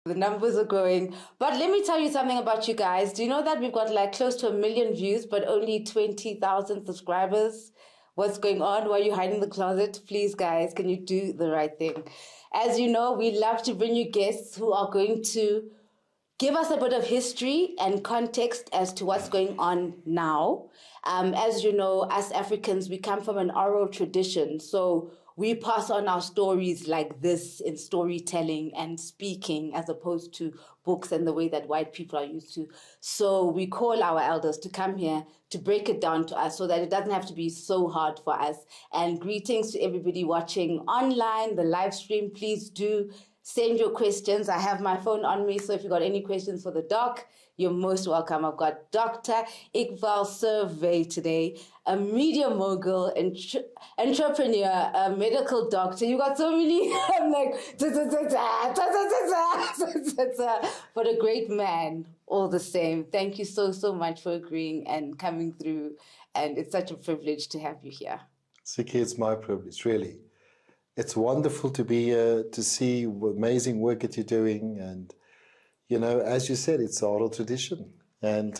The numbers are growing. But let me tell you something about you guys. Do you know that we've got like close to 1 million views, but only 20,000 subscribers? What's going on? Why are you hiding in the closet? Please, guys, can you do the right thing? As you know, we love to bring you guests who are going to give us a bit of history and context as to what's going on now. As you know, us Africans, we come from an oral tradition. So we pass on our stories like this in storytelling and speaking as opposed to books and the way that white people are used to. So we call our elders to come here to break it down to us so that it doesn't have to be so hard for us. And greetings to everybody watching online, the live stream. Please do send your questions. I have my phone on me, so if you've got any questions for the doc, you're most welcome. I've got Dr. Iqbal Survé today, a media mogul, entrepreneur, a medical doctor. You got so many, I'm like, but a great man all the same. Thank you so, so much for agreeing and coming through. And it's such a privilege to have you here. Siki, it's my privilege, really. It's wonderful to be here, to see amazing work that you're doing. And, you know, as you said, it's oral tradition. And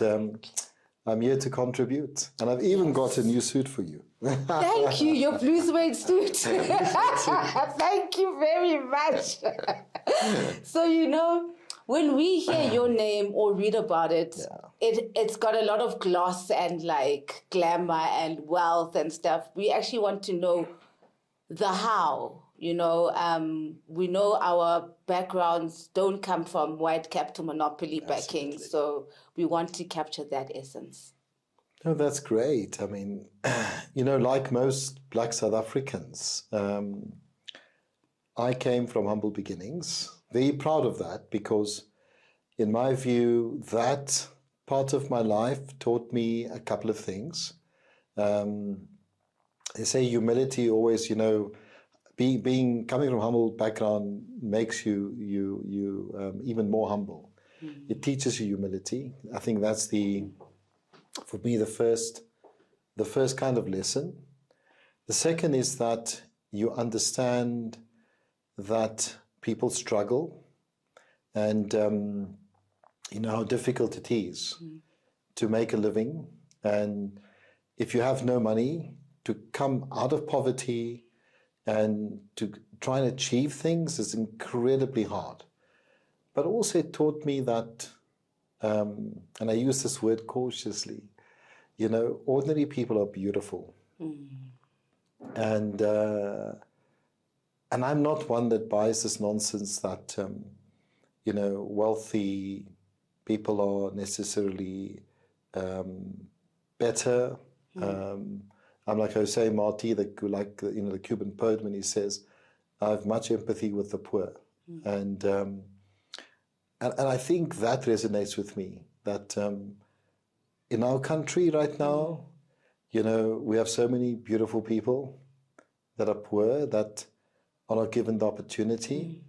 I'm here to contribute. And I've even got a new suit for you. Thank you, your blue suede suit. Thank you very much. So, you know, when we hear your name or read about it, it's got a lot of gloss and like glamour and wealth and stuff. We actually want to know the how. You know, we know our backgrounds don't come from white capital monopoly backing, so we want to capture that essence. No, that's great. I mean, you know, like most Black South Africans, I came from humble beginnings. Very proud of that because, in my view, that part of my life taught me a couple of things. They say humility always, you know, coming from humble background makes you even more humble. Mm-hmm. It teaches you humility. I think that's for me the first kind of lesson. The second is that you understand that people struggle, and you know how difficult it is to make a living, and if you have no money, to come out of poverty and to try and achieve things is incredibly hard. But also it taught me that, and I use this word cautiously, you know, ordinary people are beautiful. And I'm not one that buys this nonsense that, you know, wealthy people are necessarily better. I'm like Jose Marti, the Cuban poet, when he says, "I have much empathy with the poor," and I think that resonates with me. That in our country right now, you know, we have so many beautiful people that are poor that are not given the opportunity,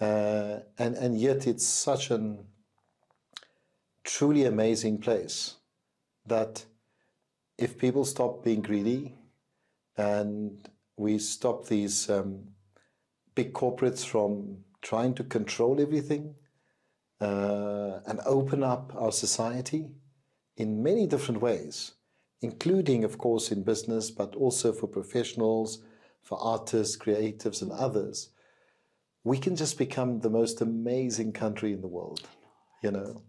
and yet it's such an truly amazing place that if people stop being greedy and we stop these big corporates from trying to control everything and open up our society in many different ways, including, of course, in business, but also for professionals, for artists, creatives, and others, we can just become the most amazing country in the world, you know.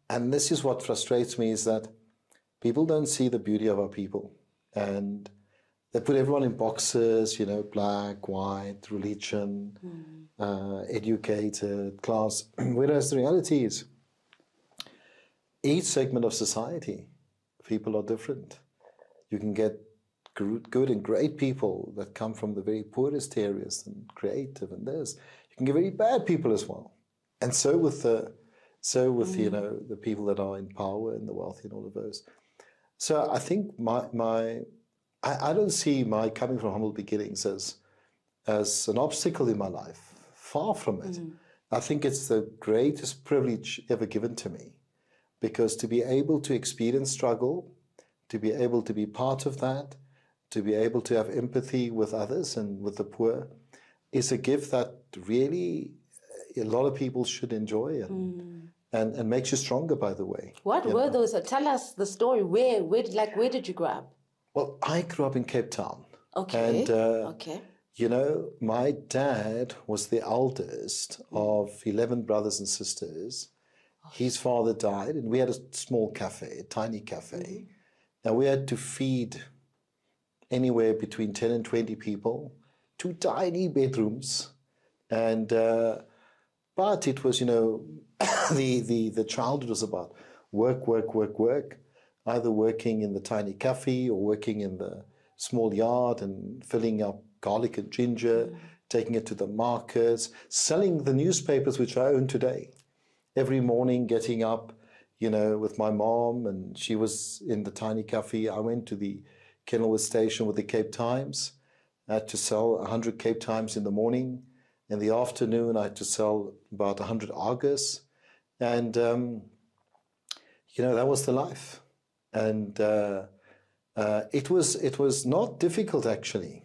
And this is what frustrates me, is that people don't see the beauty of our people, and they put everyone in boxes, you know, black, white, religion, educated, class, whereas the reality is each segment of society, people are different. You can get good and great people that come from the very poorest areas and creative, and there's you can get very bad people as well, and so with you know, the people that are in power and the wealthy and all of those. So I think I don't see my coming from humble beginnings as an obstacle in my life. Far from it. I think it's the greatest privilege ever given to me, because to be able to experience struggle, to be able to be part of that, to be able to have empathy with others and with the poor, is a gift that really, a lot of people should enjoy and makes you stronger, by the way. What were those? Tell us the story. Where did you grow up? Well, I grew up in Cape Town. Okay. And, Okay. you know, my dad was the eldest of 11 brothers and sisters. His father died, and we had a small cafe, a tiny cafe. And we had to feed anywhere between 10 and 20 people, 2 tiny bedrooms. And, but it was, you know, the childhood was about work, either working in the tiny cafe or working in the small yard and filling up garlic and ginger, taking it to the markets, selling the newspapers, which I own today. Every morning getting up, you know, with my mom, and she was in the tiny cafe. I went to the Kenilworth station with the Cape Times. I had to sell 100 Cape Times in the morning. In the afternoon, I had to sell about 100 Argus. And, you know, that was the life. And it was not difficult, actually.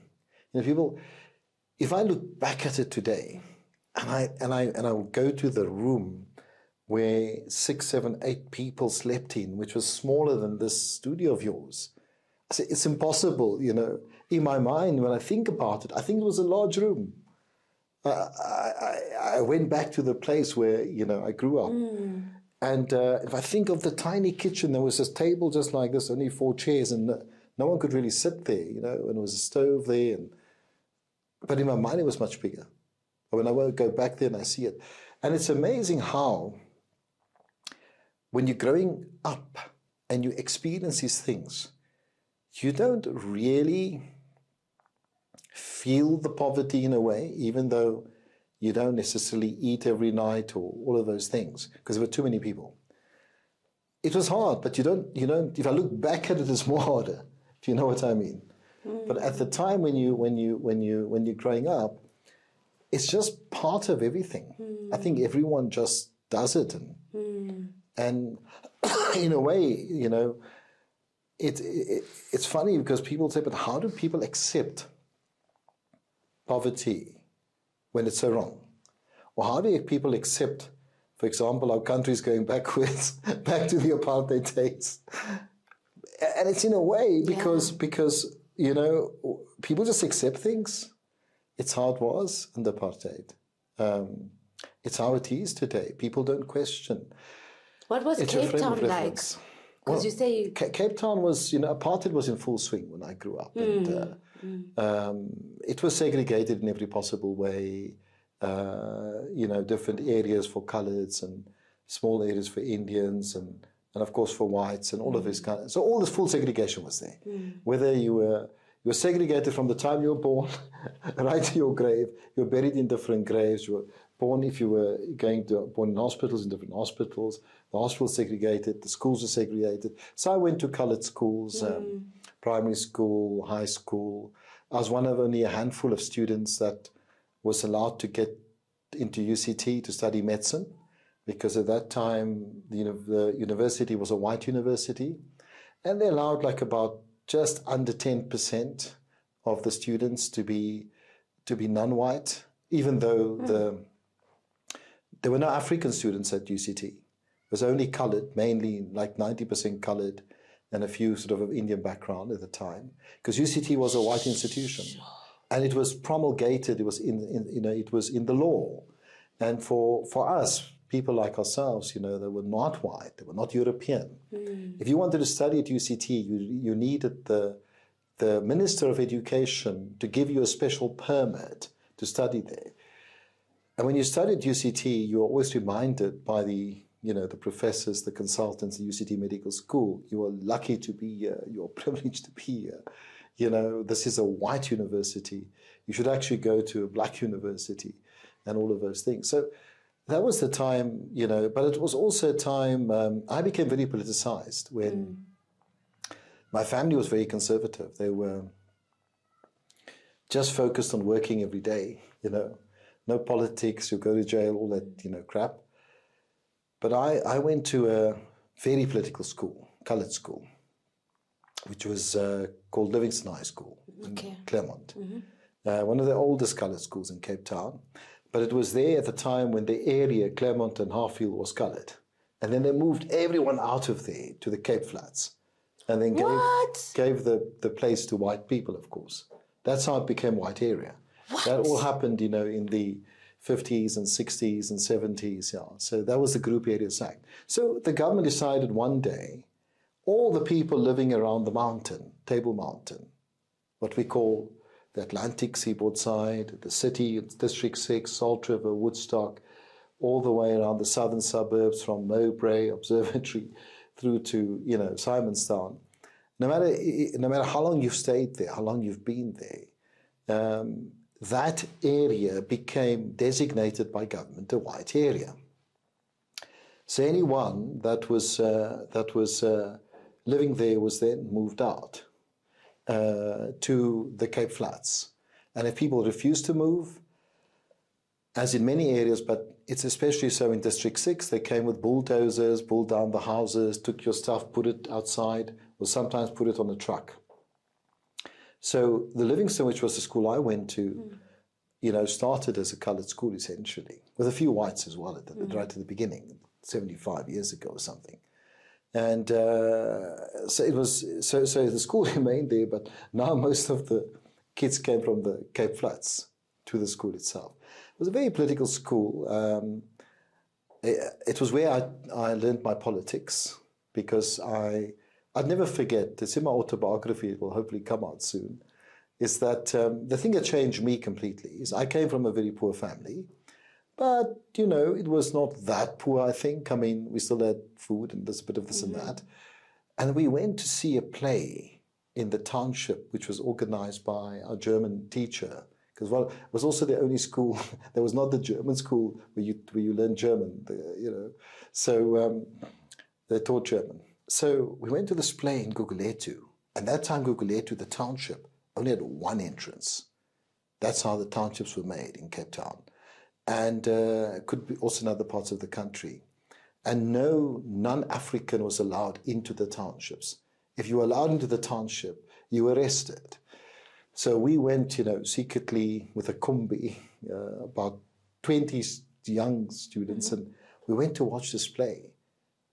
You know, people, if I look back at it today, and I would go to the room where 6, 7, 8 people slept in, which was smaller than this studio of yours, I say, it's impossible, you know. In my mind, when I think about it, I think it was a large room. I went back to the place where, you know, I grew up. And if I think of the tiny kitchen, there was this table just like this, only 4 chairs, and no one could really sit there, you know, and there was a stove there. But in my mind, it was much bigger. But when I go back there and I see it, and it's amazing how when you're growing up and you experience these things, you don't really feel the poverty in a way, even though you don't necessarily eat every night or all of those things, because there were too many people. It was hard, but you don't, if I look back at it, it's more harder, if you know what I mean. But at the time when you're growing up, it's just part of everything. I think everyone just does it. And in a way, you know, it's funny because people say, but how do people accept poverty when it's so wrong? Or how do people accept, for example, our country's going backwards, back to the apartheid days? And it's in a way because you know, people just accept things. It's how it was under apartheid. It's how it is today. People don't question. What was Cape Town like? Because you say Cape Town was, you know, apartheid was in full swing when I grew up, and it was segregated in every possible way. You know, different areas for coloureds and small areas for Indians and of course for whites and all of this kind of. So all this full segregation was there. Whether you were segregated from the time you were born right to your grave. You were buried in different graves. You were born, if you were born in hospitals, in different hospitals. The hospitals segregated, the schools were segregated. So I went to coloured schools, primary school, high school. I was one of only a handful of students that was allowed to get into UCT to study medicine, because at that time the university was a white university, and they allowed like about just under 10% of the students to be non-white, even though there were no African students at UCT. It was only coloured, mainly like 90% coloured, and a few sort of Indian background at the time, because UCT was a white institution, and it was promulgated. It was it was in the law, and for us, people like ourselves, you know, they were not white, they were not European. If you wanted to study at UCT, you needed the Minister of Education to give you a special permit to study there. And when you studied UCT, you were always reminded by the professors, the consultants at UCT Medical School, you are lucky to be here, you are privileged to be here. You know, this is a white university. You should actually go to a black university and all of those things. So that was the time, you know, but it was also a time I became very politicized when my family was very conservative. They were just focused on working every day, you know, no politics, you go to jail, all that, you know, crap. But I went to a very political school, coloured school, which was called Livingston High School in Claremont. One of the oldest coloured schools in Cape Town. But it was there at the time when the area, Claremont and Harfield, was coloured. And then they moved everyone out of there to the Cape Flats. And then gave the place to white people, of course. That's how it became white area. That all happened, in the 50s and 60s and 70s. Yeah. So that was the Group Areas Act. So the government decided one day, all the people living around the mountain, Table Mountain, what we call the Atlantic seaboard side, the city, District 6, Salt River, Woodstock, all the way around the southern suburbs from Mowbray Observatory through to, Simonstown. No matter how long you've stayed there, how long you've been there, that area became designated by government a white area. So anyone that was living there was then moved out to the Cape Flats. And if people refused to move, as in many areas, but it's especially so in District 6, they came with bulldozers, pulled down the houses, took your stuff, put it outside, or sometimes put it on a truck. So the Livingston, which was the school I went to, started as a coloured school essentially, with a few whites as well right at the beginning, 75 years ago or something. And so it was. So the school remained there, but now most of the kids came from the Cape Flats to the school itself. It was a very political school. It was where I learned my politics, because I'd never forget, it's in my autobiography, it will hopefully come out soon, is that the thing that changed me completely is I came from a very poor family, but, it was not that poor, I think. I mean, we still had food and there's a bit of this and that. And we went to see a play in the township, which was organized by our German teacher, because it was also the only school, there was not the German school where you learn German, so they taught German. So we went to this play in Guguletu, and that time Guguletu, the township, only had one entrance. That's how the townships were made in Cape Town, and could be also in other parts of the country. And no non-African was allowed into the townships. If you were allowed into the township, you were arrested. So we went, secretly with a kumbi, about 20 young students, and we went to watch this play,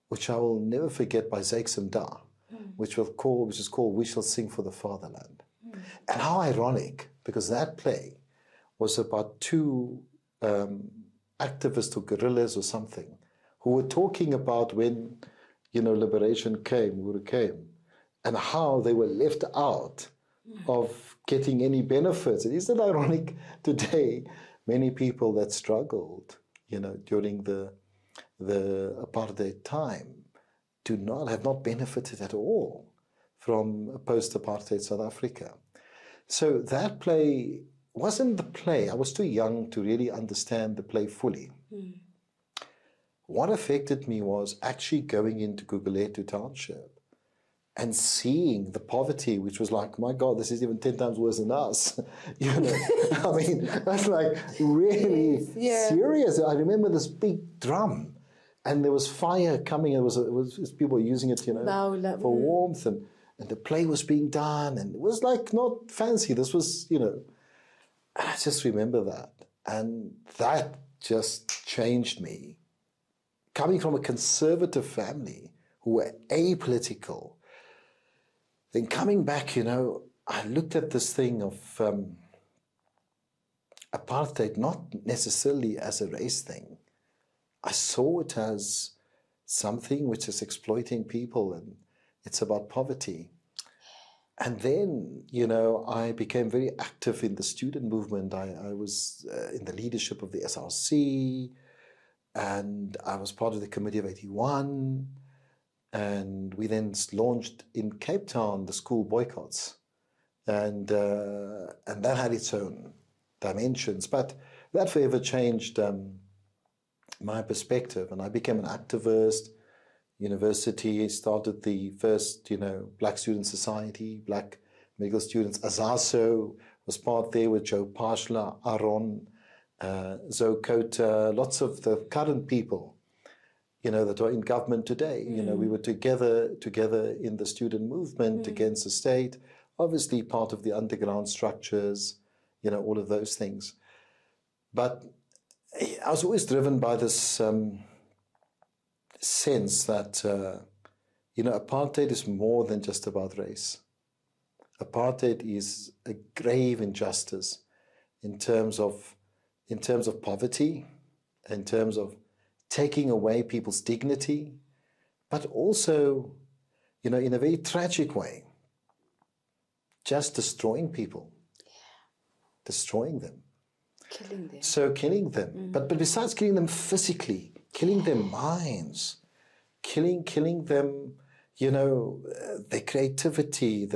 which I will never forget, by Zakes Da, which is called We Shall Sing for the Fatherland. And how ironic, because that play was about two activists or guerrillas or something who were talking about when, liberation came, and how they were left out of getting any benefits. And isn't it ironic today, many people that struggled, during the apartheid time have not benefited at all from post-apartheid South Africa. So that play wasn't the play. I was too young to really understand the play fully. What affected me was actually going into Guguletu Township and seeing the poverty, which was like, my God, this is even 10 times worse than us. I mean, that's like really serious. I remember this big drum, and there was fire coming. It was people using it, for warmth, and the play was being done, and it was like not fancy. This was, and I just remember that, and that just changed me. Coming from a conservative family who were apolitical, then coming back, I looked at this thing of apartheid not necessarily as a race thing. I saw it as something which is exploiting people, and it's about poverty. And then, I became very active in the student movement. I was in the leadership of the SRC, and I was part of the Committee of 81. And we then launched in Cape Town the school boycotts, and that had its own dimensions. But that forever changed my perspective, and I became an activist. University started the first, Black Student Society, Black Medical Students. Azaso was part there with Joe Pashla, Aaron, Zoe Kota, lots of the current people that are in government today. We were together in the student movement against the state, obviously part of the underground structures, all of those things. But I was always driven by this sense that, apartheid is more than just about race. Apartheid is a grave injustice in terms of poverty, in terms of taking away people's dignity, but also, in a very tragic way, just destroying people, destroying them. Killing them. So killing them, but besides killing them physically, killing their minds, killing them, their creativity,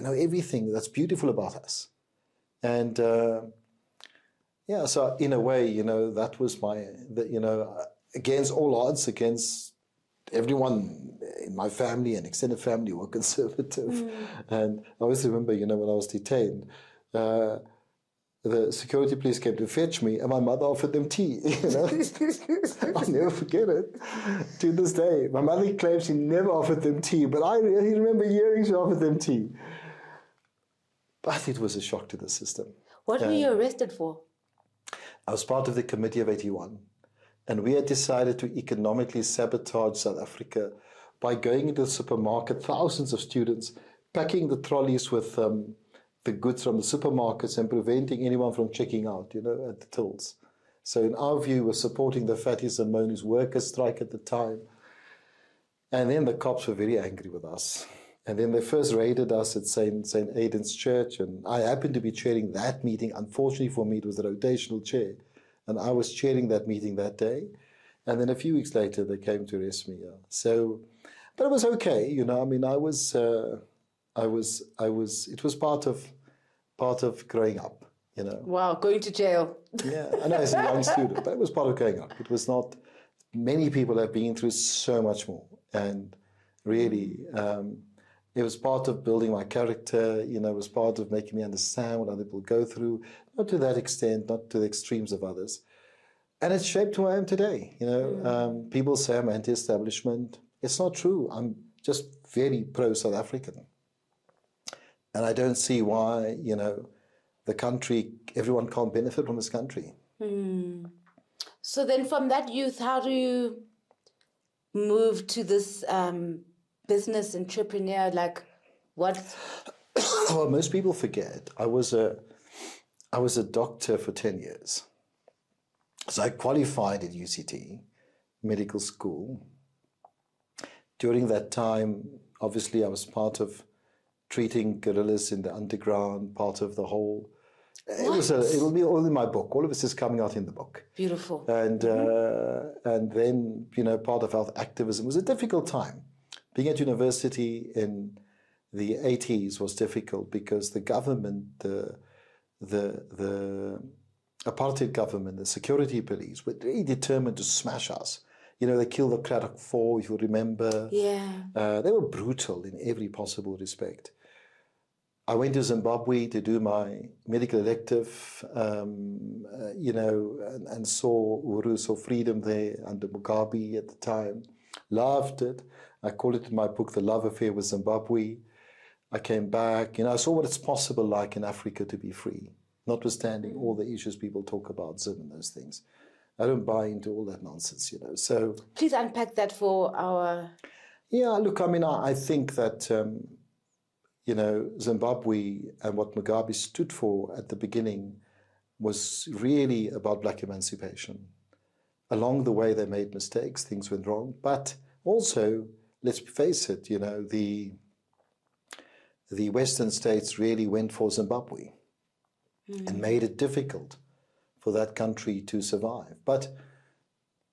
everything that's beautiful about us. And so in a way, that was against all odds, against everyone in my family and extended family were conservative. And I always remember, when I was detained, the security police came to fetch me, and my mother offered them tea. I'll never forget it to this day. My mother claims she never offered them tea, but I remember hearing she offered them tea. But it was a shock to the system. What were you arrested for? I was part of the Committee of 81, and we had decided to economically sabotage South Africa by going into the supermarket, thousands of students, packing the trolleys with the goods from the supermarkets and preventing anyone from checking out, at the tills. So in our view, we're supporting the Fatties and Monies workers' strike at the time. And then the cops were very angry with us. And then they first raided us at St. Aidan's Church, and I happened to be chairing that meeting. Unfortunately for me, it was the rotational chair, and I was chairing that meeting that day. And then a few weeks later, they came to arrest me. So, but it was okay, It was part of growing up, Wow, going to jail. Yeah, I know as a young student, but it was part of growing up. It was not. Many people have been through so much more, and really. It was part of building my character, it was part of making me understand what other people go through, not to that extent, not to the extremes of others. And it shaped who I am today. People say I'm anti-establishment. It's not true. I'm just very pro-South African. And I don't see why, the country, everyone can't benefit from this country. So then from that youth, how do you move to this business entrepreneur, what? Well, most people forget I was a doctor for 10 years. So I qualified at UCT medical school. During that time, obviously, I was part of treating gorillas in the underground, part of the whole. It'll be all in my book. All of this is coming out in the book. Beautiful. And then part of health activism. It was a difficult time. Being at university in the 80s was difficult because the government, the apartheid government, the security police were very determined to smash us. They killed the Craddock Four, if you remember. Yeah. They were brutal in every possible respect. I went to Zimbabwe to do my medical elective, and saw Uhuru, saw freedom there under Mugabe at the time. Loved it. I call it in my book, The Love Affair with Zimbabwe. I came back, I saw what it's possible like in Africa to be free, notwithstanding all the issues people talk about, Zim and those things. I don't buy into all that nonsense, So please unpack that for our... Yeah, look, I think that, Zimbabwe and what Mugabe stood for at the beginning was really about black emancipation. Along the way, they made mistakes, things went wrong, but also, let's face it, the Western states really went for Zimbabwe and made it difficult for that country to survive. But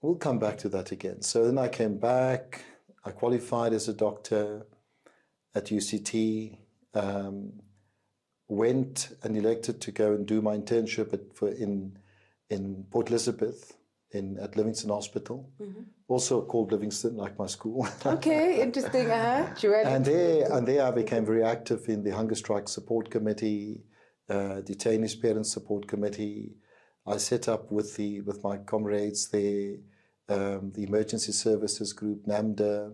we'll come back to that again. So then I came back, I qualified as a doctor at UCT, went and elected to go and do my internship in Port Elizabeth at Livingston Hospital, also called Livingston, like my school. Okay, interesting. And there I became very active in the Hunger Strike Support Committee, Detainees Parents Support Committee. I set up with my comrades there, the Emergency Services Group, NAMDA,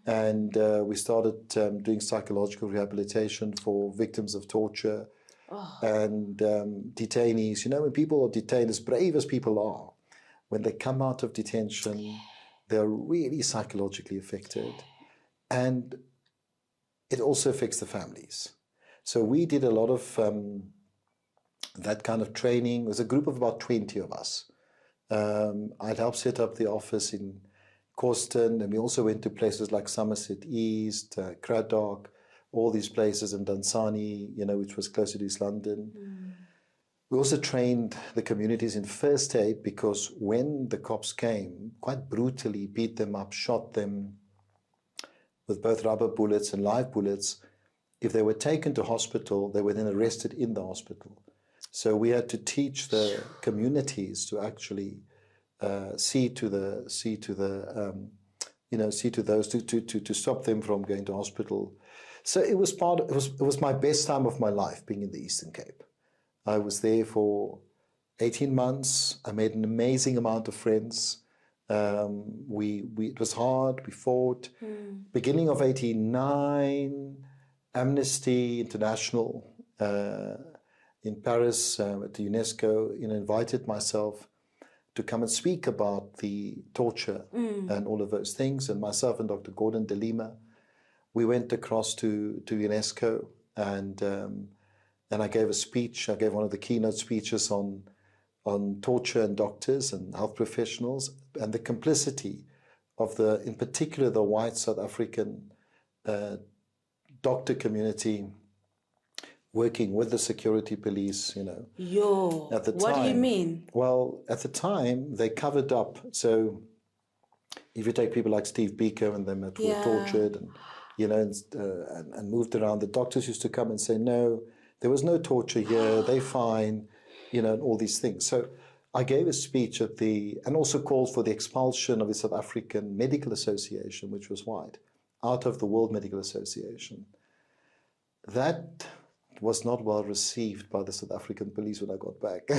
and we started doing psychological rehabilitation for victims of torture. and detainees. You know, when people are detained, as brave as people are, when they come out of detention, they're really psychologically affected. And it also affects the families. So we did a lot of that kind of training. It was a group of about 20 of us. I'd helped set up the office in Corsten, and we also went to places like Somerset East, Craddock, all these places, and Dunsany, you know, which was closer to East London. We also trained the communities in first aid, because when the cops came, quite brutally beat them up, shot them with both rubber bullets and live bullets. If they were taken to hospital, they were then arrested in the hospital. So we had to teach the communities to actually see to those to stop them from going to hospital. So it was my best time of my life being in the Eastern Cape. I was there for 18 months. I made an amazing amount of friends. It was hard. We fought. Beginning of 1989, Amnesty International in Paris at the UNESCO, invited myself to come and speak about the torture and all of those things. And myself and Dr. Gordon de Lima, we went across to UNESCO, and I gave a speech. I gave one of the keynote speeches on torture and doctors and health professionals, and the complicity of in particular, the white South African doctor community working with the security police, at the time. What do you mean? Well, at the time, they covered up. So if you take people like Steve Biko and them that were tortured and moved around, the doctors used to come and say, no, there was no torture here, they're fine, and all these things. So I gave a speech and also called for the expulsion of the South African Medical Association, which was white, out of the World Medical Association. That was not well received by the South African police when I got back.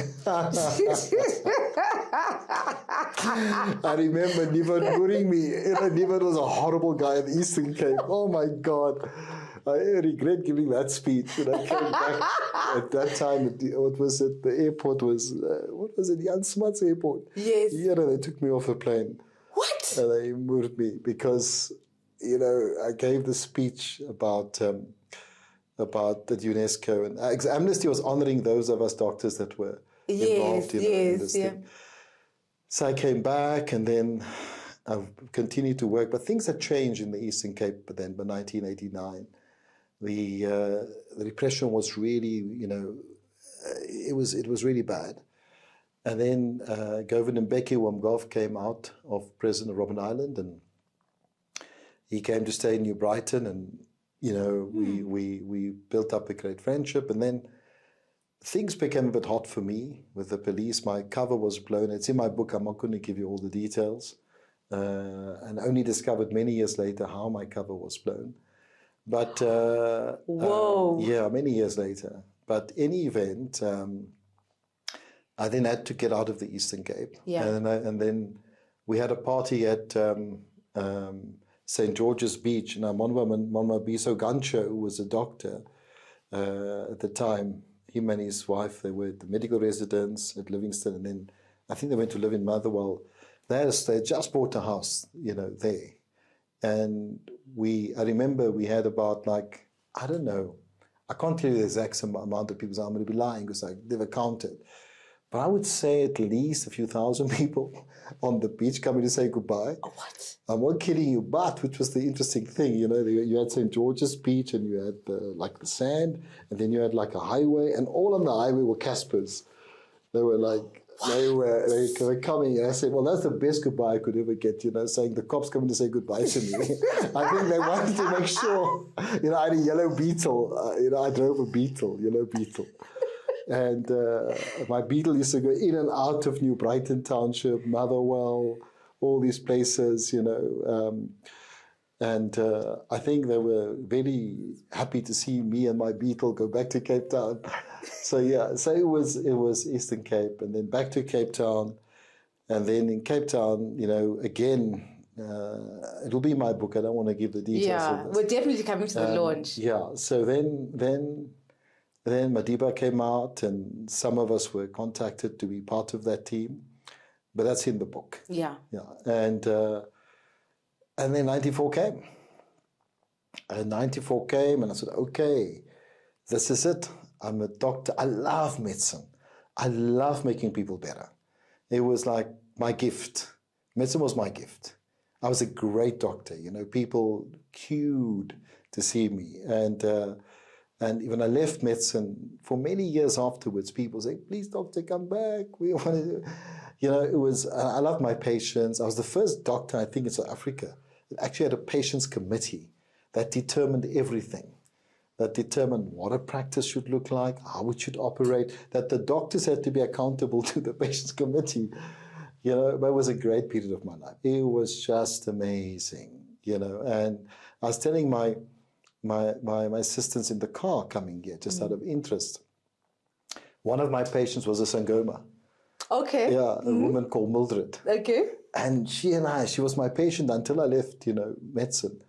I remember Nivan mooring me. Nivan was a horrible guy in the Eastern Cape. Oh my God. I regret giving that speech. When I came back at that time, the airport was, what was it, Jan Smuts Airport? Yes. They took me off a plane. What? And they moved me because, I gave the speech about the UNESCO. And Amnesty was honoring those of us doctors that were involved in this thing. So I came back, and then I continued to work. But things had changed in the Eastern Cape by 1989. The repression was really, it was really bad. And then Govind Mbeki Wamgov came out of prison at Robben Island, and he came to stay in New Brighton, and we built up a great friendship. And then things became a bit hot for me with the police. My cover was blown. It's in my book. I'm not going to give you all the details. And only discovered many years later how my cover was blown. But many years later. But any event, I then had to get out of the Eastern Cape. Yeah. And then we had a party at St. George's Beach, and Monma Biso Gancho, who was a doctor at the time. Him and his wife, they were at the medical residence at Livingston, and then I think they went to live in Motherwell. They just bought a house, there. And I remember we had about I don't know, I can't tell you the exact amount of people, so I'm going to be lying because I never counted. But I would say at least a few thousand people on the beach coming to say goodbye. Oh, what? I'm not kidding you, but which was the interesting thing, you had St. George's Beach, and you had the sand, and then you had a highway, and all on the highway were Caspers. They were they were coming, and I said, well, that's the best goodbye I could ever get, saying the cops coming to say goodbye to me. I think they wanted to make sure, I had a yellow Beetle, I drove a Beetle, yellow Beetle. And my Beetle used to go in and out of New Brighton Township, Motherwell, all these places, and I think they were very happy to see me and my Beetle go back to Cape Town. So it was Eastern Cape, and then back to Cape Town, and then in Cape Town, again, it'll be my book. I don't want to give the details. Yeah, we're definitely coming to the launch. Yeah, so then then Madiba came out, and some of us were contacted to be part of that team. But that's in the book. Yeah. And then 94 came. And 94 came, and I said, okay, this is it. I'm a doctor. I love medicine. I love making people better. It was like my gift. Medicine was my gift. I was a great doctor. People queued to see me. And when I left medicine, for many years afterwards, people say, please, doctor, come back. We want to, it was, I love my patients. I was the first doctor, I think, in South Africa that actually had a patients committee that determined everything, that determined what a practice should look like, how it should operate, that the doctors had to be accountable to the patients committee. But it was a great period of my life. It was just amazing, and I was telling my assistants in the car coming here, just out of interest. One of my patients was a Sangoma. Okay. Yeah, a woman called Mildred. Okay. And she was my patient until I left, medicine.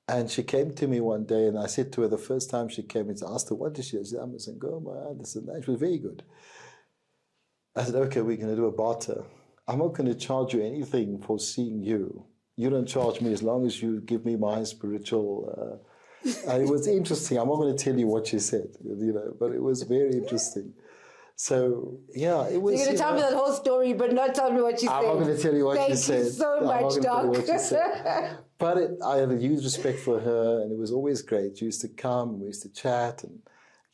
And she came to me one day, and I said to her the first time she came, I asked her, what is she? She said, I'm a Sangoma, this and that. She was very good. I said, okay, we're going to do a barter. I'm not going to charge you anything for seeing you. You don't charge me as long as you give me my spiritual... it was interesting. I'm not going to tell you what she said, but it was very interesting. So, yeah, it was... So you're going to tell me that whole story, but not tell me what she said. I'm not going to tell you what she said. Thank you so much, Doc. But I had a huge respect for her, and it was always great. She used to come, and we used to chat, and,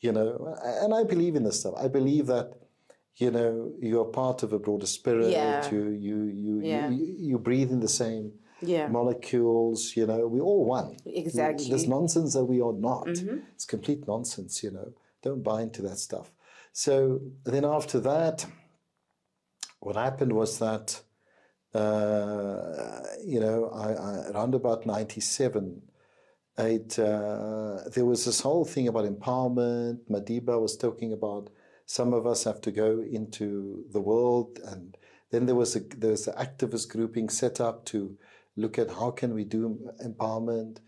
and I believe in this stuff. I believe that, you're part of a broader spirit. Yeah. You breathe in the same molecules, we all one. Exactly. This nonsense that we are not. It's complete nonsense, Don't buy into that stuff. So then after that, what happened was that, around about 97, there was this whole thing about empowerment. Madiba was talking about some of us have to go into the world, and then there was an activist grouping set up to look at how can we do empowerment.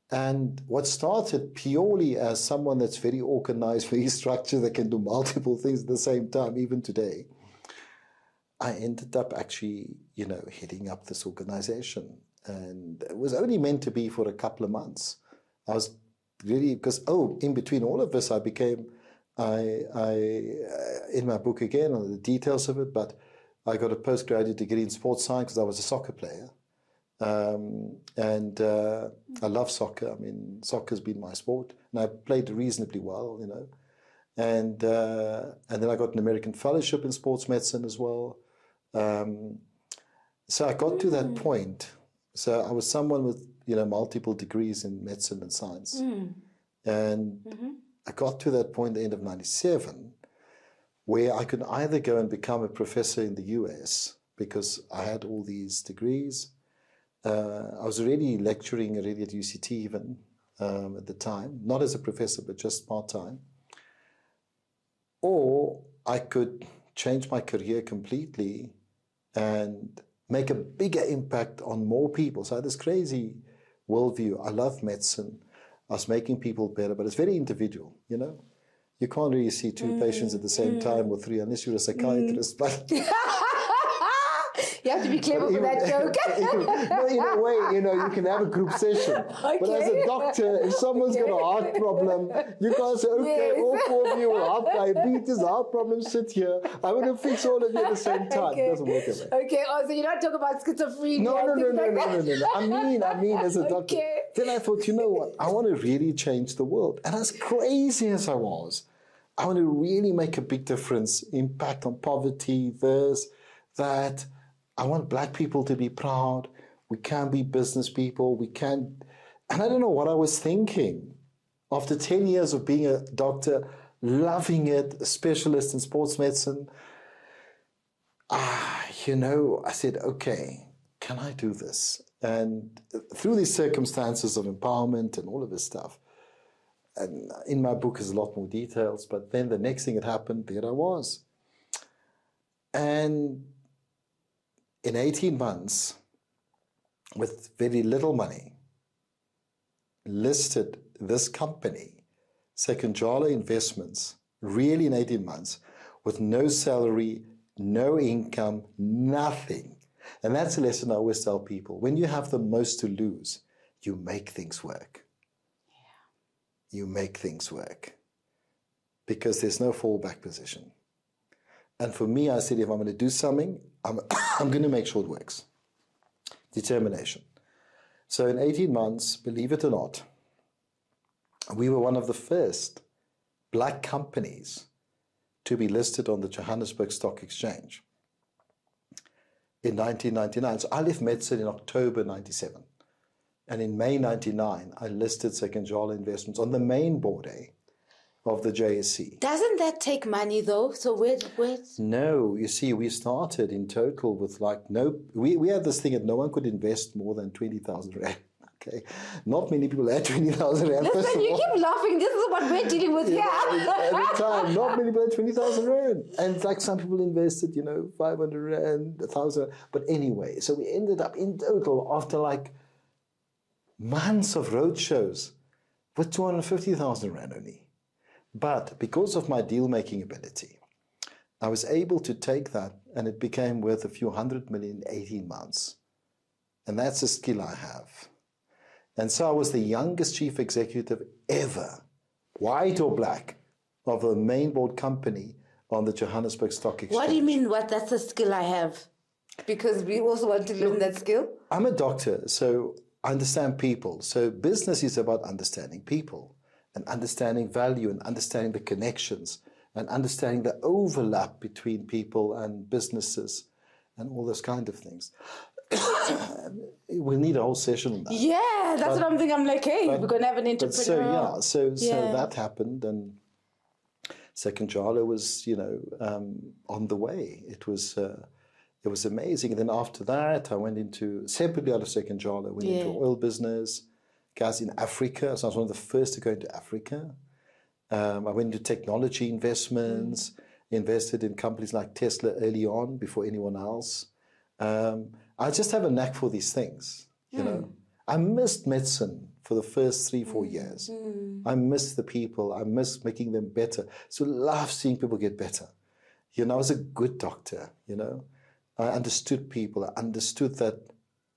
And what started purely as someone that's very organized, very structured, that can do multiple things at the same time, even today, I ended up actually, heading up this organization. And it was only meant to be for a couple of months. I was really, because, in between all of this, I became, in my book again, on the details of it, but I got a postgraduate degree in sports science because I was a soccer player. And I love soccer. I mean, soccer's been my sport, and I played reasonably well, And then I got an American fellowship in sports medicine as well. So I got to that point. So I was someone with, multiple degrees in medicine and science. And I got to that point at the end of 97, where I could either go and become a professor in the US, because I had all these degrees. I was already lecturing already at UCT even at the time, not as a professor, but just part-time. Or I could change my career completely and make a bigger impact on more people. So I had this crazy worldview. I love medicine. I was making people better, but it's very individual, You can't really see two patients at the same time or three unless you're a psychiatrist. But you have to be clever for that joke. No, in a way, you can have a group session. Okay. But as a doctor, if someone's got a heart problem, you can't say, okay, all four of you with heart diabetes, heart problems, sit here. I want to fix all of you at the same time. Okay. It doesn't work that way. Okay, so you're not talking about schizophrenia. No. I mean, as a doctor. Okay. Then I thought, you know what? I want to really change the world. And as crazy as I was, I want to really make a big difference, impact on poverty, that. I want Black people to be proud. We can be business people. We can. And I don't know what I was thinking. After 10 years of being a doctor, loving it, a specialist in sports medicine, I said, okay, can I do this? And through these circumstances of empowerment and all of this stuff, and in my book is a lot more details, but then the next thing that happened, there I was. And in 18 months, with very little money, listed this company Sekunjalo Investments, really in 18 months, with no salary, no income, nothing. And that's a lesson I always tell people. When you have the most to lose, you make things work. Yeah. You make things work. Because there's no fallback position. And for me, I said, if I'm going to do something, I'm going to make sure it works. Determination. So in 18 months, believe it or not, we were one of the first black companies to be listed on the Johannesburg Stock Exchange in 1999. So I left medicine in October 97. And in May 99, I listed Sekunjalo Investments on the main board of the JSE. Doesn't that take money though? So where? No, you see, we started in total with we had this thing that no one could invest more than 20,000 Rand. Okay, not many people had 20,000 Rand. Listen, you keep laughing. This is what we're dealing with here. At the time, not many people had 20,000 Rand. And like some people invested, 500 Rand, 1,000. But anyway, so we ended up in total after like months of road shows with 250,000 Rand only. But because of my deal-making ability, I was able to take that and it became worth a few 100 million in 18 months. And that's a skill I have. And so I was the youngest chief executive ever, white or black, of a main board company on the Johannesburg Stock Exchange. What do you mean, that's a skill I have? Because we also want to learn that skill? I'm a doctor, so I understand people. So business is about understanding people and understanding value and understanding the connections and understanding the overlap between people and businesses and all those kind of things. We'll need a whole session on that. Yeah, that's what I'm thinking. I'm like, hey, we're going to have an entrepreneur. So that happened, and Sekunjalo was, on the way. It was amazing. And then after that, I went separately out of Sekunjalo, went into oil business, gas in Africa. So I was one of the first to go into Africa. I went into technology investments, invested in companies like Tesla early on before anyone else. I just have a knack for these things, I missed medicine for the first 3-4 years. I missed the people. I missed making them better. So I love seeing people get better. I was a good doctor, I understood people. I understood that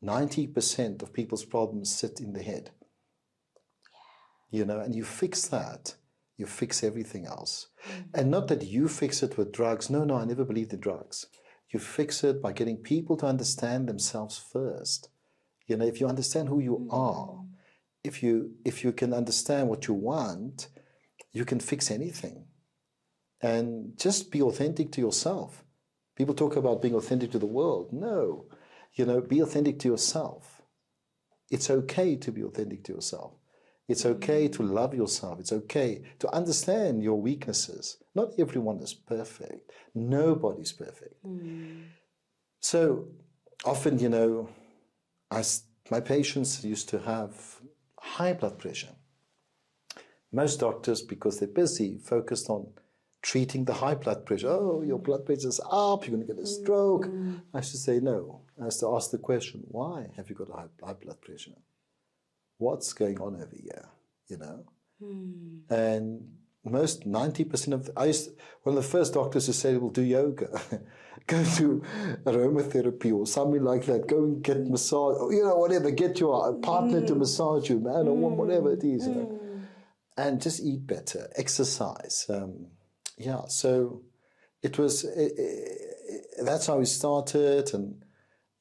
90% of people's problems sit in the head. And you fix that, you fix everything else. And not that you fix it with drugs. No, I never believed in drugs. You fix it by getting people to understand themselves first. If you understand who you are, if you can understand what you want, you can fix anything. And just be authentic to yourself. People talk about being authentic to the world. No, be authentic to yourself. It's okay to be authentic to yourself. It's okay to love yourself. It's okay to understand your weaknesses. Not everyone is perfect. Nobody's perfect. So often, my patients used to have high blood pressure. Most doctors, because they're busy, focused on treating the high blood pressure. Oh, your blood pressure's up, you're going to get a stroke. I should say no. I have to ask the question, why have you got high blood pressure? What's going on over here, And most 90% of one of the first doctors who said, well, do yoga, go to aromatherapy or something like that, go and get massage, whatever, get your partner to massage you, man, or whatever it is, and just eat better, exercise. So it was, that's how we started, and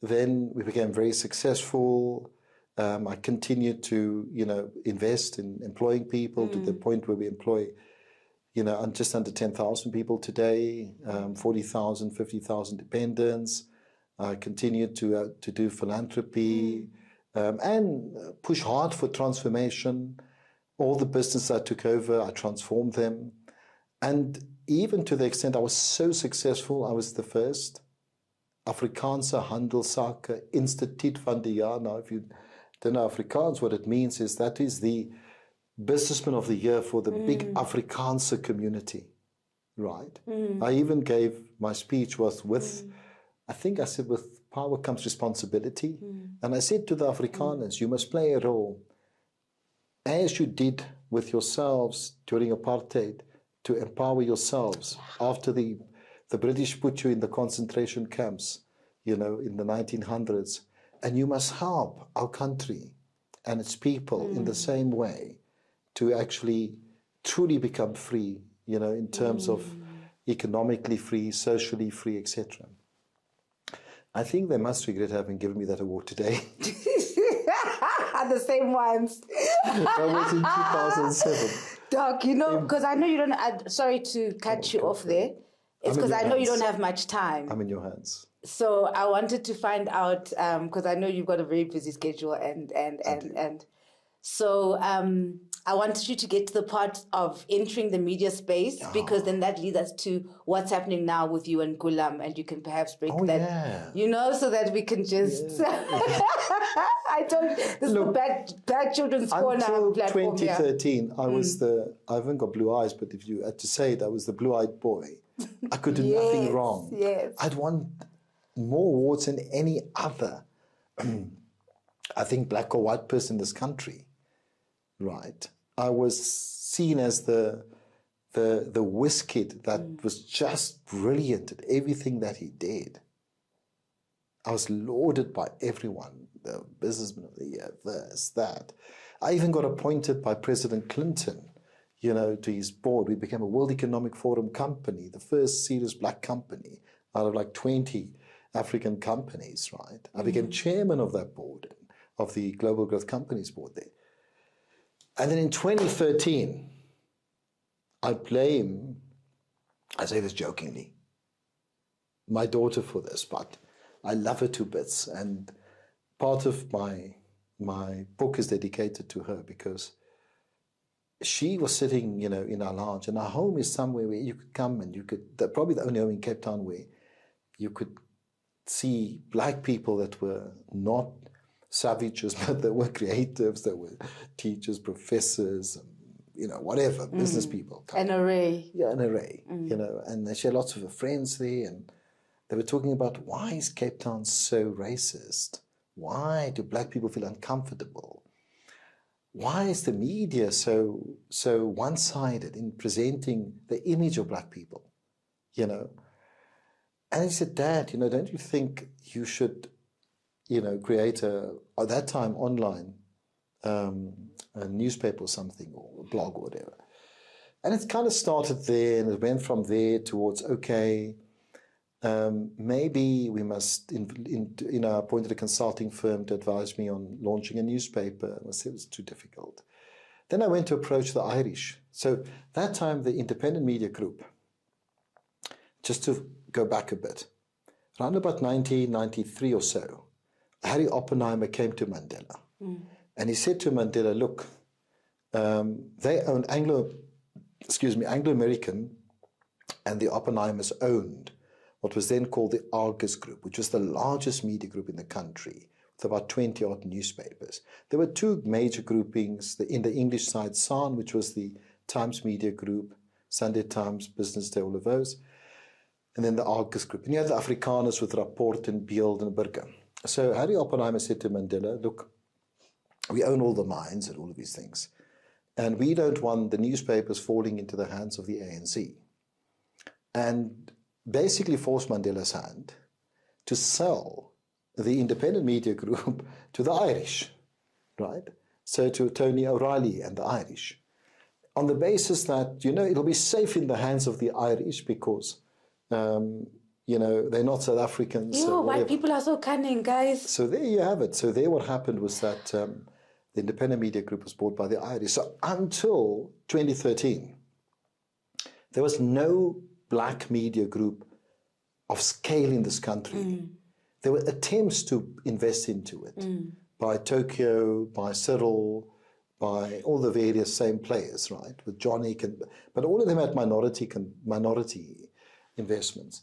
then we became very successful. I continued to, invest in employing people to the point where we employ, just under 10,000 people today, 40,000, 50,000 dependents. I continued to do philanthropy and push hard for transformation. All the business I took over, I transformed them. And even to the extent I was so successful, I was the first Afrikaanse Handelsake Instituut van die Jaar. Now, if you don't know Afrikaans, what it means is that is the businessman of the year for the big Afrikaanse community, right? I even gave my speech with I think I said, with power comes responsibility. And I said to the Afrikaners, you must play a role as you did with yourselves during apartheid to empower yourselves after the British put you in the concentration camps, in the 1900s, and you must help our country and its people in the same way to actually truly become free, in terms of economically free, socially free, etc. I think they must regret having given me that award today. The same ones. That was in 2007. Doc, because I know you don't, sorry to cut you off there. It's because I know you don't have much time. I'm in your hands. So I wanted to find out, because I know you've got a very busy schedule and so I wanted you to get to the part of entering the media space, because then that leads us to what's happening now with you and Gulam, and you can perhaps break that, so that we can just... I don't... This is the bad children's corner platform. Until 2013, I haven't got blue eyes, but if you had to say it, I was the blue-eyed boy. I could do nothing wrong. Yes. I'd won more awards than any other, I think, black or white person in this country. Right. I was seen as the whiz kid that was just brilliant at everything that he did. I was lauded by everyone, the businessman of the year, this, that. I even got appointed by President Clinton, to his board. We became a World Economic Forum company, the first serious black company out of like 20 African companies, right? I became chairman of that board, of the Global Growth Companies board there. And then in 2013, I say this jokingly, my daughter for this, but I love her to bits. And part of my book is dedicated to her, because she was sitting, in our lounge, and our home is somewhere where you could come and probably the only home in Cape Town where you could see black people that were not savages, but they were creatives, they were teachers, professors, whatever, business people. An array. Yeah, an array, and she had lots of her friends there, and they were talking about, why is Cape Town so racist? Why do black people feel uncomfortable? Why is the media so one-sided in presenting the image of black people, And he said, Dad, don't you think you should, create at that time, online, a newspaper or something, or a blog or whatever. And it kind of started there, and it went from there towards, maybe we must, I appointed a consulting firm to advise me on launching a newspaper. I said it was too difficult. Then I went to approach the Irish. So that time, the Independent Media Group, just to go back a bit, around about 1993 or so, Harry Oppenheimer came to Mandela. And he said to Mandela, look, they own Anglo-American, and the Oppenheimers owned what was then called the Argus Group, which was the largest media group in the country, with about 20-odd newspapers. There were two major groupings, in the English side, SAN, which was the Times Media Group, Sunday Times, Business Day, all of those, and then the Argus Group. And you had the Afrikaners with Rapport and Beeld and Burger. So Harry Oppenheimer said to Mandela, look, we own all the mines and all of these things, and we don't want the newspapers falling into the hands of the ANC. And basically forced Mandela's hand to sell the Independent Media Group to the Irish, right? So to Tony O'Reilly and the Irish, on the basis that, it'll be safe in the hands of the Irish because, they're not South Africans. So white people are so cunning, guys. So there you have it. So there what happened was that the Independent Media Group was bought by the Irish. So until 2013, there was no black media group of scale in this country. There were attempts to invest into it by Tokyo, by Cyril, by all the various same players, right? With Johnny, but all of them had minority investments.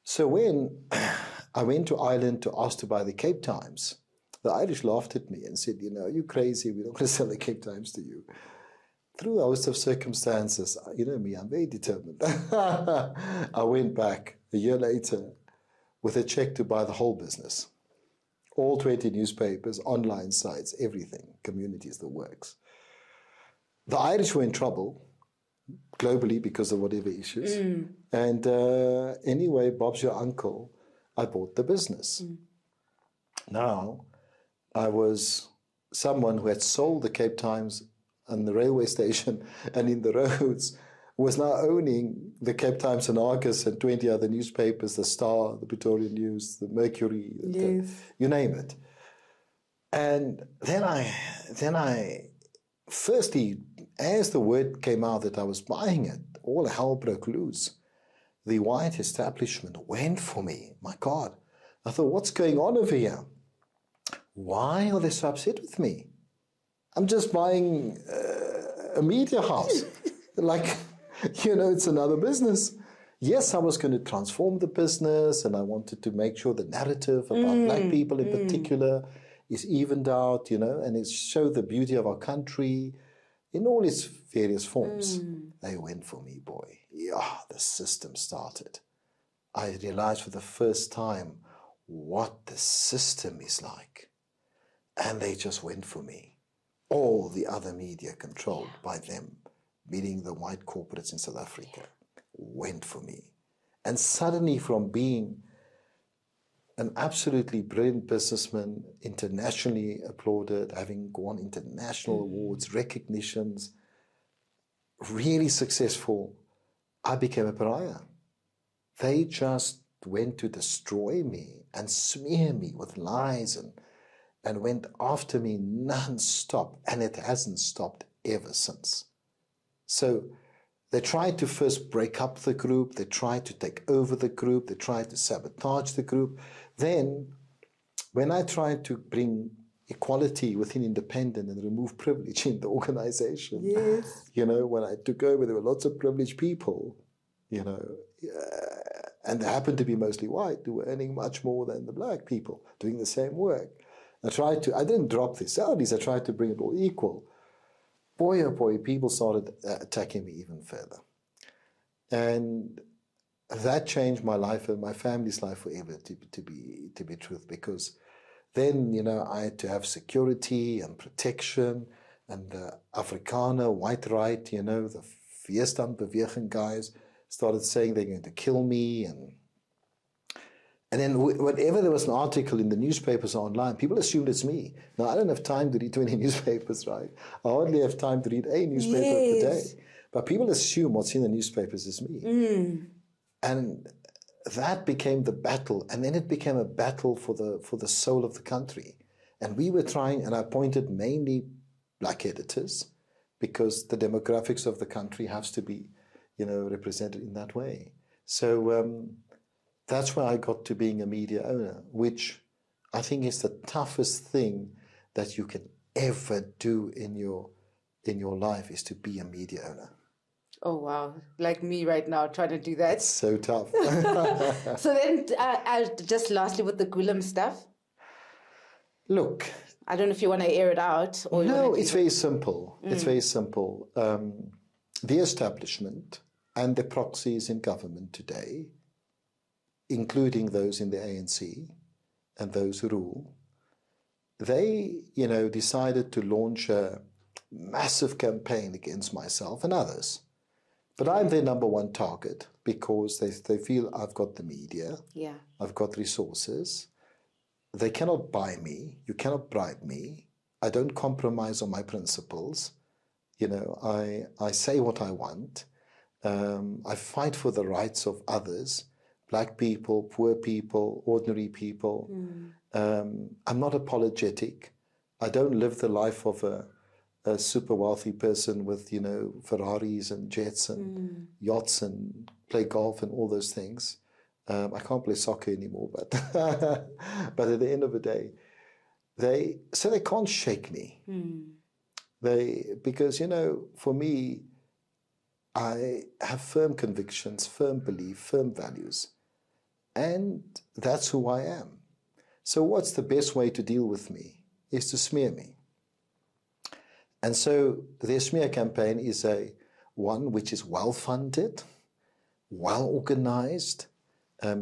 So when I went to Ireland to ask to buy the Cape Times, the Irish laughed at me and said, are you crazy? We're not going to sell the Cape Times to you. Through a host of circumstances, you know me, I'm very determined. I went back a year later with a check to buy the whole business. All 20 newspapers, online sites, everything, communities, the works. the Irish were in trouble globally because of whatever issues. And anyway, Bob's your uncle. I bought the business. Now, I was someone who had sold the Cape Times and the railway station and in the roads, was now owning the Cape Times and Argus and 20 other newspapers, the Star, the Pretoria News, the Mercury, you name it. And then I, firstly, as the word came out that I was buying it, all hell broke loose. The white establishment went for me. My God. I thought, what's going on over here? Why are they so upset with me? I'm just buying a media house. Like, it's another business. Yes, I was going to transform the business, and I wanted to make sure the narrative about black people in particular is evened out, and it showed the beauty of our country in all its various forms. They went for me, boy. Yeah, the system started. I realized for the first time what the system is like. And they just went for me. All the other media controlled by them, meaning the white corporates in South Africa, went for me. And suddenly, from being an absolutely brilliant businessman, internationally applauded, having won international awards, recognitions, really successful, I became a pariah. They just went to destroy me and smear me with lies and went after me non-stop, and it hasn't stopped ever since. So they tried to first break up the group, they tried to take over the group, they tried to sabotage the group. Then, when I tried to bring equality within independent and remove privilege in the organization, when I took over, there were lots of privileged people, and they happened to be mostly white, who were earning much more than the black people doing the same work. I didn't drop the salaries, I tried to bring it all equal. Boy, oh boy, people started attacking me even further. And that changed my life and my family's life forever, to be truth, because then, I had to have security and protection, and the Afrikaner, white right, the Weerstandbeweging guys started saying they're going to kill me, and then whenever there was an article in the newspapers or online, people assumed it's me. Now, I don't have time to read 20 newspapers, right? I hardly have time to read a newspaper per day. But people assume what's in the newspapers is me. And that became the battle. And then it became a battle for the soul of the country. And we were trying, and I appointed mainly black editors, because the demographics of the country has to be, represented in that way. So that's where I got to being a media owner, which I think is the toughest thing that you can ever do in your life, is to be a media owner. Oh, wow. Like me right now, trying to do that. It's so tough. So then, just lastly with the Gulam stuff. Look. I don't know if you want to air it out. Or no, it's very simple. It's very simple. The establishment and the proxies in government today, including those in the ANC and those who rule, they, decided to launch a massive campaign against myself and others. But I'm their number one target, because they feel I've got the media, I've got resources. They cannot buy me. You cannot bribe me. I don't compromise on my principles. I say what I want. I fight for the rights of others. Black people, poor people, ordinary people. I'm not apologetic. I don't live the life of a super wealthy person with, Ferraris and jets and yachts and play golf and all those things. I can't play soccer anymore, but but at the end of the day, they can't shake me. Because, for me, I have firm convictions, firm belief, firm values. And that's who I am. So what's the best way to deal with me is to smear me. And so their smear campaign is one which is well-funded, well-organized,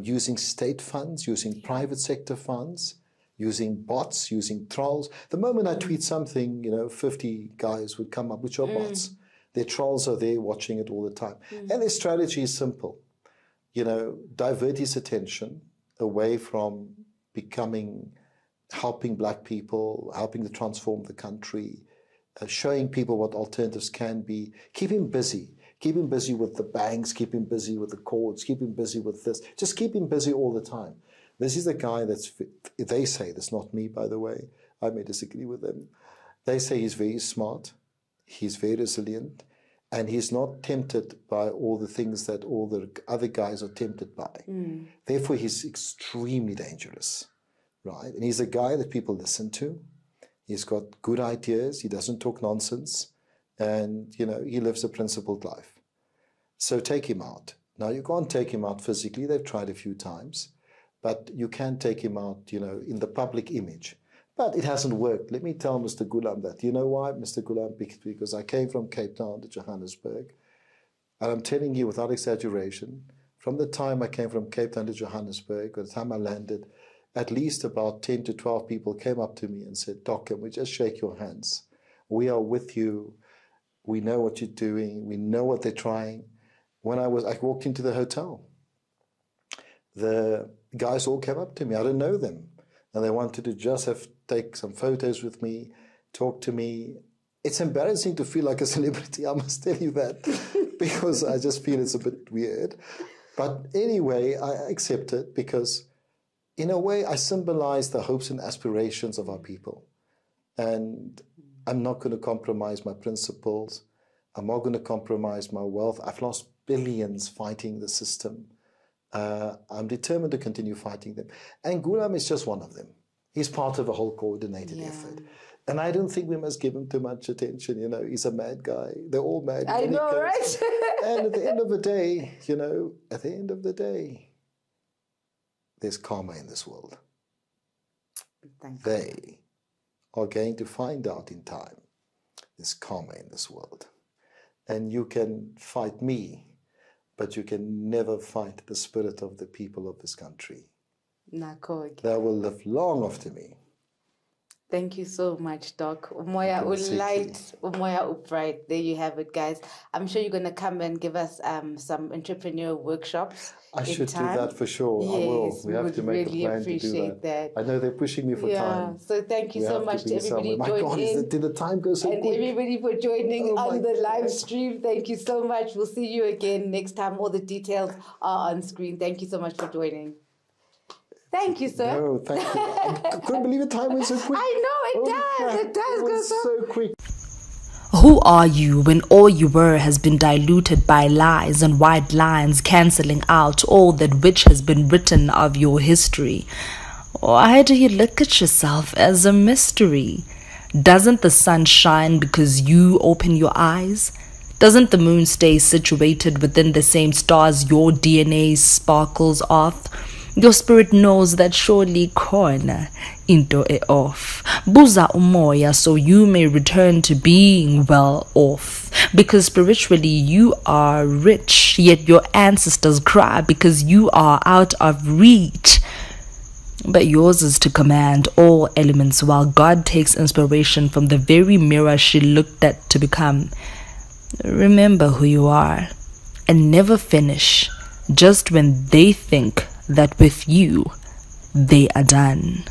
using state funds, using private sector funds, using bots, using trolls. The moment I tweet something, 50 guys would come up, which are bots. Their trolls are there watching it all the time. And their strategy is simple. Divert his attention away from helping black people, helping to transform the country, showing people what alternatives can be. Keep him busy. Keep him busy with the banks, keep him busy with the courts, keep him busy with this. Just keep him busy all the time. This is the guy they say, that's not me, by the way. I may disagree with them. They say he's very smart, he's very resilient, and he's not tempted by all the things that all the other guys are tempted by. Therefore, he's extremely dangerous, right? And he's a guy that people listen to. He's got good ideas. He doesn't talk nonsense. And, he lives a principled life. So take him out. Now, you can't take him out physically. They've tried a few times. But you can take him out, in the public image. But it hasn't worked. Let me tell Mr. Gulam that. You know why, Mr. Gulam? Because I came from Cape Town to Johannesburg. And I'm telling you without exaggeration, from the time I came from Cape Town to Johannesburg, by the time I landed, at least about 10 to 12 people came up to me and said, Doc, can we just shake your hands? We are with you. We know what you're doing. We know what they're trying. When I walked into the hotel, the guys all came up to me. I didn't know them. And they wanted to just take some photos with me, talk to me. It's embarrassing to feel like a celebrity, I must tell you that, because I just feel it's a bit weird. But anyway, I accept it because, in a way, I symbolize the hopes and aspirations of our people. And I'm not going to compromise my principles. I'm not going to compromise my wealth. I've lost billions fighting the system. I'm determined to continue fighting them. And Gulam is just one of them. He's part of a whole coordinated effort. And I don't think we must give him too much attention. He's a mad guy. They're all mad. I know, right? And at the end of the day, there's karma in this world. They are going to find out in time. There's karma in this world. And you can fight me, but you can never fight the spirit of the people of this country. They will live long after me. Thank you so much, Doc. Moya Ulight, Moya Upright. There you have it, guys. I'm sure you're going to come and give us some entrepreneur workshops. I should do that for sure. Yes, I will. We have to make really a plan to do that. I know they're pushing me for time. So thank you so much to everybody My God, did the time go so quick? And everybody for joining on the live stream. Thank you so much. We'll see you again next time. All the details are on screen. Thank you so much for joining. Thank you, sir. No, thank you. I couldn't believe the time went so quick. I know, it does. It does go so quick. Who are you when all you were has been diluted by lies and white lines cancelling out all that which has been written of your history? Why do you look at yourself as a mystery? Doesn't the sun shine because you open your eyes? Doesn't the moon stay situated within the same stars your DNA sparkles off? Your spirit knows that surely corner into it off. Buza umoya so you may return to being well off. Because spiritually you are rich, yet your ancestors cry because you are out of reach. But yours is to command all elements while God takes inspiration from the very mirror she looked at to become. Remember who you are and never finish just when they think that with you they are done.